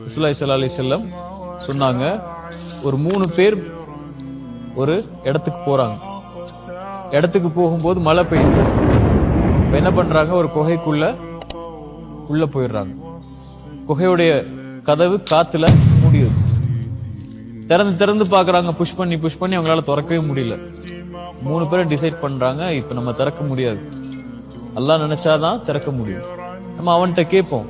ரசூலுல்லாஹி ஸல்லல்லாஹு அலைஹி வஸல்லம் சொன்னாங்க, ஒரு 3 பேர் ஒரு இடத்துக்கு போறாங்க. இடத்துக்கு போகும்போது மழை பெய்யுது. இப்ப என்ன பண்றாங்க, ஒரு குகைக்குள்ள உள்ள போயிடுறாங்க. குகையுடைய கதவு காத்துல மூடியது. திறந்து திறந்து பாக்குறாங்க, புஷ் பண்ணி அவங்களால திறக்கவே முடியல. 3 பேரும் டிசைட் பண்றாங்க, இப்ப நம்ம திறக்க முடியாது, அல்லாஹ் நினைச்சாதான் திறக்க முடியும். நம்ம அவன்கிட்ட கேட்போம்,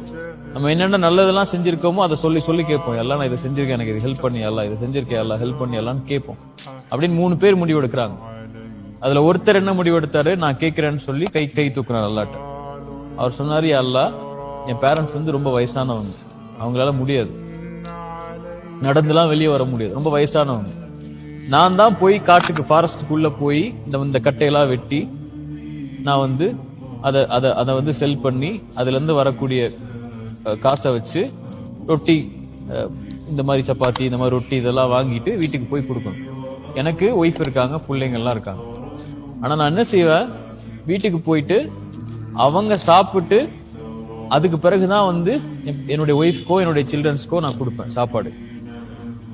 நம்ம என்னென்ன நல்லதெல்லாம் செஞ்சிருக்கோமோ அதை சொல்லி சொல்லி கேட்போம். எல்லாம் நான் இதை செஞ்சிருக்கேன், எனக்கு இது ஹெல்ப் பண்ணி எல்லாம், இதை செஞ்சிருக்கேன் எல்லாம் ஹெல்ப் பண்ணி எல்லாம்னு கேட்போம். அப்படின்னு 3 பேர் முடிவு எடுக்கிறாங்க. அதுல ஒருத்தர் என்ன முடிவு எடுத்தாரு, நான் கேட்கிறேன்னு சொல்லி கை தூக்குறாரு அல்லாட்ட. அவர் சொன்னாரு, யா அல்லாஹ், என் பேரண்ட்ஸ் வந்து ரொம்ப வயசானவங்க, அவங்களால முடியாது, நடந்துலாம் வெளியே வர முடியாது, ரொம்ப வயசானவங்க. நான் தான் போய் காட்டுக்கு ஃபாரஸ்டுக்குள்ள போய் இந்த கட்டையெல்லாம் வெட்டி நான் வந்து அதை வந்து செல் பண்ணி அதுல இருந்து வரக்கூடிய காசை வச்சு ரொட்டி, இந்த மாதிரி சப்பாத்தி, இந்த மாதிரி ரொட்டி இதெல்லாம் வாங்கிட்டு வீட்டுக்கு போய் கொடுக்கணும். எனக்கு ஒய்ஃப் இருக்காங்க, பிள்ளைங்கள்லாம் இருக்காங்க. ஆனா நான் என்ன செய்வேன், வீட்டுக்கு போயிட்டு அவங்க சாப்பிட்டு அதுக்கு பிறகுதான் வந்து என்னுடைய ஒய்ஃப்கோ என்னுடைய சில்ட்ரன்ஸ்க்கோ நான் கொடுப்பேன் சாப்பாடு.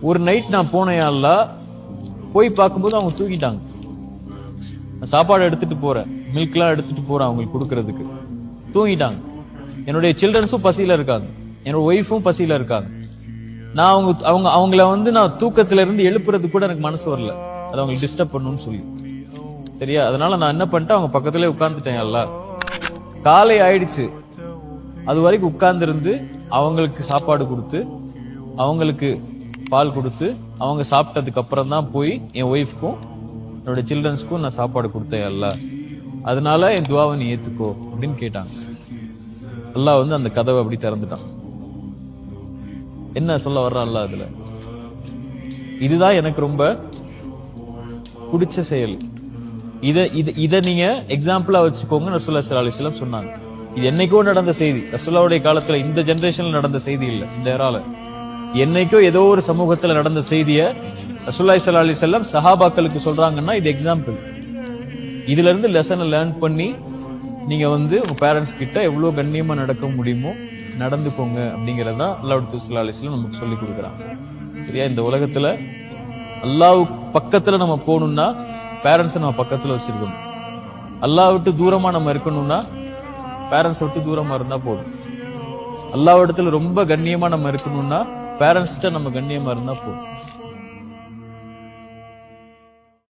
ஒரு நைட் நான் போனேன், அல்லாஹ், போய் பார்க்கும்போது அவங்க தூங்கிட்டாங்க. நான் சாப்பாடு எடுத்துட்டு போறேன், மில்க்லாம் எடுத்துட்டு போறேன் அவங்களுக்கு கொடுக்கறதுக்கு, தூங்கிட்டாங்க. என்னுடைய சில்ட்ரன்ஸும் பசியில இருக்காங்க, என்னோட ஒய்ஃபும் பசியில இருக்காங்க. நான் அவங்கள வந்து நான் தூக்கத்துல இருந்து எழுப்புறது கூட எனக்கு மனசு வரல, அது அவங்களுக்கு டிஸ்டர்ப் பண்ணணும்னு சொல்லி. சரியா, அதனால நான் என்ன பண்ணிட்டேன், அவங்க பக்கத்திலே உட்கார்ந்துட்டேன். எல்லாம் காலை ஆயிடுச்சு, அது வரைக்கும் உட்கார்ந்து இருந்து அவங்களுக்கு சாப்பாடு கொடுத்து அவங்களுக்கு பால் கொடுத்து அவங்க சாப்பிட்டதுக்கு அப்புறம் தான் போய் என் ஒய்ஃப்க்கும் என்னோட சில்ட்ரன்ஸ்க்கும் நான் சாப்பாடு கொடுத்தேன். எல்லாம் அதனால என் துவாவை நீ ஏத்துக்கோ அப்படின்னு கேட்டாங்க. அல்லாஹ் வந்து அந்த கதவை அப்படி திறந்துட்டான். என்ன சொல்ல வர்றான் அல்லாஹ் அதுல? இதுதான் எனக்கு ரொம்ப பிடிச்ச செயல். இதை நீங்க எக்ஸாம்பிளா வச்சுக்கோங்க. ரசூலுல்லாஹி ஸல்லல்லாஹு அலைஹி வஸல்லம் சொன்னாங்க. இது என்னைக்கோ நடந்த செய்தி, ரசூலுல்லாஹ்வுடைய காலத்துல, இந்த ஜெனரேஷன்ல நடந்த செய்தி இல்ல, இந்த ஏரால என்னைக்கோ ஏதோ ஒரு சமூகத்துல நடந்த செய்திய ரசூலுல்லாஹி ஸல்லல்லாஹு அலைஹி வஸல்லம் சஹாபாக்களுக்கு சொல்றாங்கன்னா இது எக்ஸாம்பிள். இதுல இருந்து லெசனை லேர்ன் பண்ணி நீங்க வந்து உங்க பேரண்ட்ஸ் கிட்ட எவ்வளவு கண்ணியமா நடக்க முடியுமோ நடந்துக்கோங்க அப்படிங்கறதான் அல்லாஹ் ஸல்லல்லாஹு அலைஹி வஸல்லம் நமக்கு சொல்லி கொடுக்குறாங்க. சரியா, இந்த உலகத்துல அல்லாஹ் பக்கத்துல நம்ம போகணும்னா பேரண்ட்ஸை நம்ம பக்கத்துல வச்சிருக்கணும். அல்லாஹ் விட்டு தூரமா நம்ம இருக்கணும்னா பேரண்ட்ஸை விட்டு தூரமா இருந்தா போதும். அல்லாஹ் இடத்துல ரொம்ப கண்ணியமா நம்ம இருக்கணும்னா பேரண்ட்ஸ்கிட்ட நம்ம கண்ணியமா இருந்தா போதும்.